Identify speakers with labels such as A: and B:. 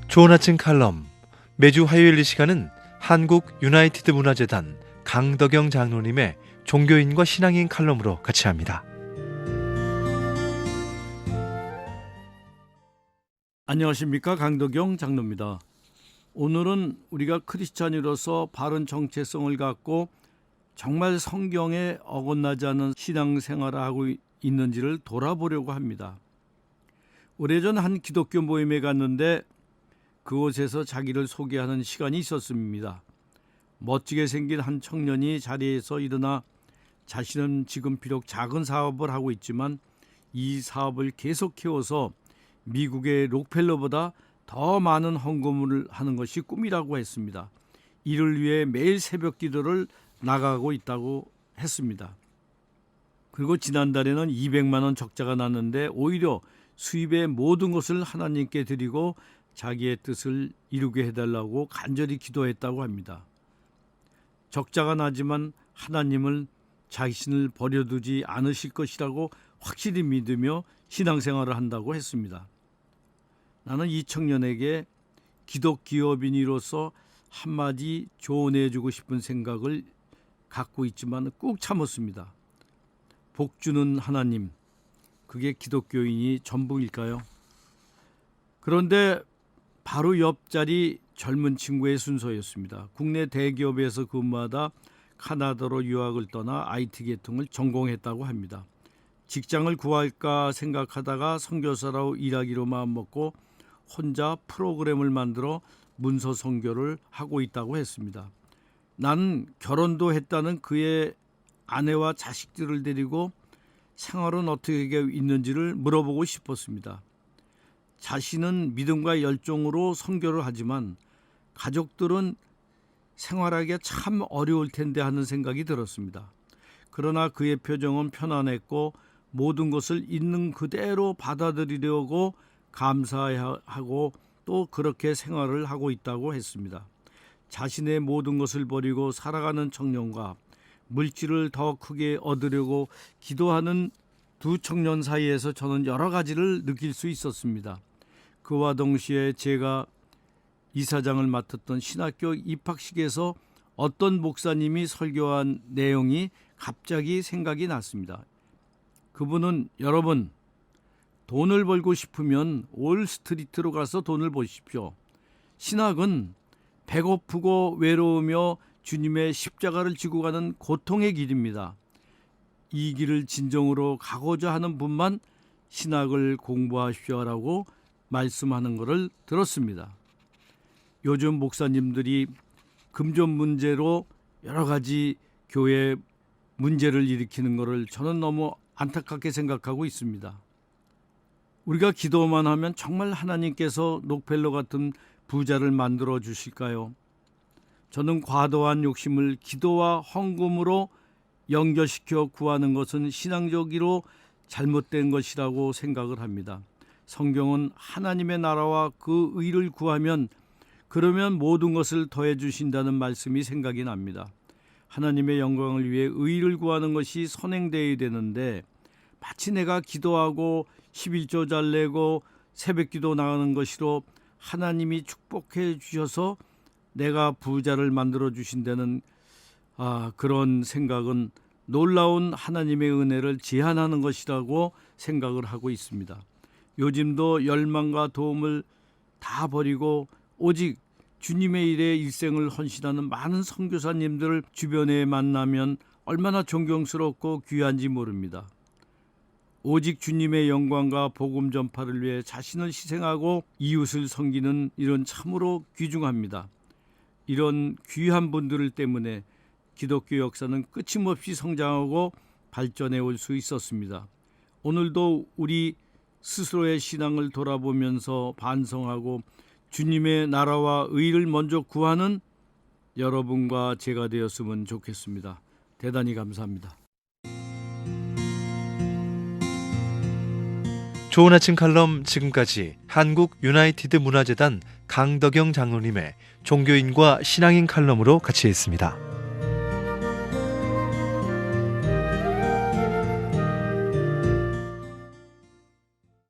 A: 좋은 아침 칼럼. 매주 화요일 이 시간은 한국 유나이티드 문화재단 강덕영 장로님의 종교인과 신앙인 칼럼으로 같이 합니다.
B: 안녕하십니까, 강덕영 장로입니다. 오늘은 우리가 크리스찬으로서 바른 정체성을 갖고 정말 성경에 어긋나지 않은 신앙생활을 하고 있는지를 돌아보려고 합니다. 오래전 한 기독교 모임에 갔는데 그곳에서 자기를 소개하는 시간이 있었습니다. 멋지게 생긴 한 청년이 자리에서 일어나 자신은 지금 비록 작은 사업을 하고 있지만 이 사업을 계속 키워서 미국의 록펠러보다 더 많은 헌금을 하는 것이 꿈이라고 했습니다. 이를 위해 매일 새벽 기도를 나가고 있다고 했습니다. 그리고 지난달에는 200만 원 적자가 났는데 오히려 수입의 모든 것을 하나님께 드리고 자기의 뜻을 이루게 해달라고 간절히 기도했다고 합니다. 적자가 나지만 하나님을 자신을 버려두지 않으실 것이라고 확실히 믿으며 신앙생활을 한다고 했습니다. 나는 이 청년에게 기독기업인으로서 한마디 조언해주고 싶은 생각을 갖고 있지만 꾹 참았습니다. 복 주는 하나님, 그게 기독교인이 전부일까요? 그런데 바로 옆자리 젊은 친구의 순서였습니다. 국내 대기업에서 근무하다 카나다로 유학을 떠나 IT 계통을 전공했다고 합니다. 직장을 구할까 생각하다가 선교사로 일하기로 마음먹고 혼자 프로그램을 만들어 문서 선교를 하고 있다고 했습니다. 나는 결혼도 했다는 그의 아내와 자식들을 데리고 생활은 어떻게 있는지를 물어보고 싶었습니다. 자신은 믿음과 열정으로 선교를 하지만 가족들은 생활하기가 참 어려울 텐데 하는 생각이 들었습니다. 그러나 그의 표정은 편안했고 모든 것을 있는 그대로 받아들이려고 감사하고 또 그렇게 생활을 하고 있다고 했습니다. 자신의 모든 것을 버리고 살아가는 청년과 물질을 더 크게 얻으려고 기도하는 두 청년 사이에서 저는 여러 가지를 느낄 수 있었습니다. 그와 동시에 제가 이사장을 맡았던 신학교 입학식에서 어떤 목사님이 설교한 내용이 갑자기 생각이 났습니다. 그분은 여러분, 돈을 벌고 싶으면 올스트리트로 가서 돈을 버십시오. 신학은 배고프고 외로우며 주님의 십자가를 지고 가는 고통의 길입니다. 이 길을 진정으로 가고자 하는 분만 신학을 공부하십시오라고 말씀하는 것을 들었습니다. 요즘 목사님들이 금전 문제로 여러 가지 교회 문제를 일으키는 것을 저는 너무 안타깝게 생각하고 있습니다. 우리가 기도만 하면 정말 하나님께서 록펠러 같은 부자를 만들어 주실까요? 저는 과도한 욕심을 기도와 헌금으로 연결시켜 구하는 것은 신앙적으로 잘못된 것이라고 생각을 합니다. 성경은 하나님의 나라와 그 의를 구하면 그러면 모든 것을 더해 주신다는 말씀이 생각이 납니다. 하나님의 영광을 위해 의를 구하는 것이 선행되어야 되는데 마치 내가 기도하고 11조 잘 내고 새벽기도 나가는 것으로 하나님이 축복해 주셔서 내가 부자를 만들어 주신다는 그런 생각은 놀라운 하나님의 은혜를 제한하는 것이라고 생각을 하고 있습니다. 요즘도 열망과 도움을 다 버리고 오직 주님의 일에 일생을 헌신하는 많은 선교사님들을 주변에 만나면 얼마나 존경스럽고 귀한지 모릅니다. 오직 주님의 영광과 복음 전파를 위해 자신을 희생하고 이웃을 섬기는 일은 참으로 귀중합니다. 이런 귀한 분들 때문에 기독교 역사는 끊임없이 성장하고 발전해 올 수 있었습니다. 오늘도 우리 스스로의 신앙을 돌아보면서 반성하고 주님의 나라와 의를 먼저 구하는 여러분과 제가 되었으면 좋겠습니다. 대단히 감사합니다.
A: 좋은 아침 칼럼, 지금까지 한국 유나이티드 문화재단 강덕영 장로님의 종교인과 신앙인 칼럼으로 같이 했습니다.